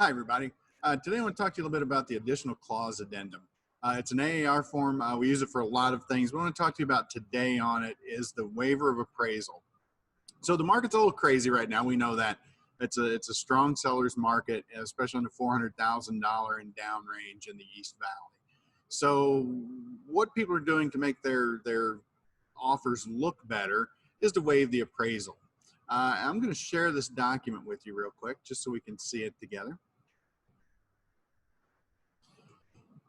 Hi, everybody. Today I want to talk to you a little bit about the additional clause addendum. It's an AAR form. We use it for a lot of things. What I want to talk to you about today on it is the waiver of appraisal. So the market's a little crazy right now. We know that it's a strong seller's market, especially in the $400,000 and down range in the East Valley. So what people are doing to make their offers look better is to waive the appraisal. I'm going to share this document with you real quick just so we can see it together.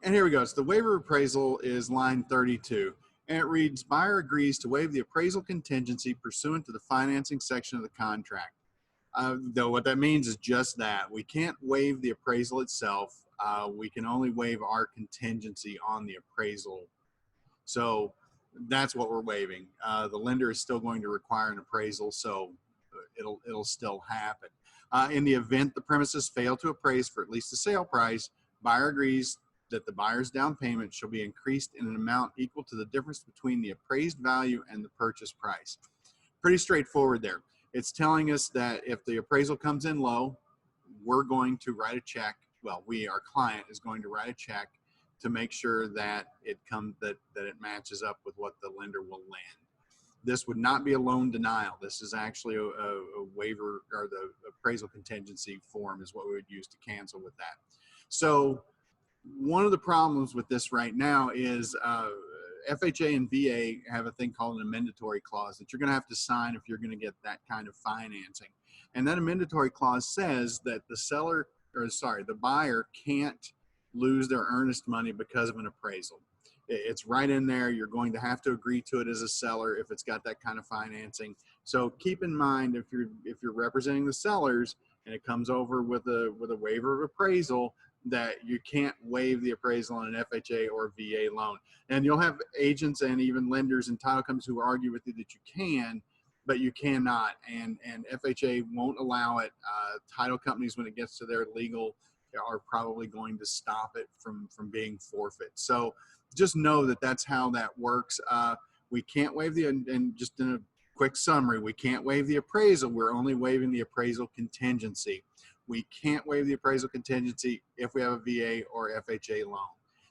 And here we go. So the waiver appraisal is line 32. And it reads, buyer agrees to waive the appraisal contingency pursuant to the financing section of the contract. Though what that means is just that. We can't waive the appraisal itself. We can only waive our contingency on the appraisal. So that's what we're waiving. The lender is still going to require an appraisal, so it'll still happen. In the event the premises fail to appraise for at least the sale price, buyer agrees that the buyer's down payment shall be increased in an amount equal to the difference between the appraised value and the purchase price. Pretty straightforward there. It's telling us that if the appraisal comes in low, we're going to write a check. Well, our client is going to write a check to make sure that it matches up with what the lender will lend. This would not be a loan denial. This is actually a waiver, or the appraisal contingency form is what we would use to cancel with that. So one of the problems with this right now is FHA and VA have a thing called an amendatory clause that you're going to have to sign if you're going to get that kind of financing. And that amendatory clause says that the buyer can't lose their earnest money because of an appraisal. It's right in there. You're going to have to agree to it as a seller if it's got that kind of financing. So keep in mind, if you're representing the sellers and it comes over with a waiver of appraisal, that you can't waive the appraisal on an FHA or VA loan. And you'll have agents and even lenders and title companies who argue with you that you can, but you cannot. And FHA won't allow it. Title companies, when it gets to their legal, are probably going to stop it from being forfeit. So just know that that's how that works. We can't waive and just in a quick summary, we can't waive the appraisal. We're only waiving the appraisal contingency. We can't waive the appraisal contingency if we have a VA or FHA loan.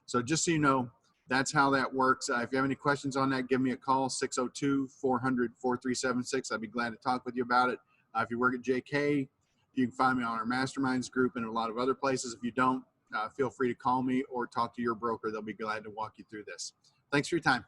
So just so you know, that's how that works. If you have any questions on that, give me a call, 602-400-4376. I'd be glad to talk with you about it. If you work at JK, you can find me on our masterminds group and a lot of other places. If you don't, feel free to call me or talk to your broker. They'll be glad to walk you through this. Thanks for your time.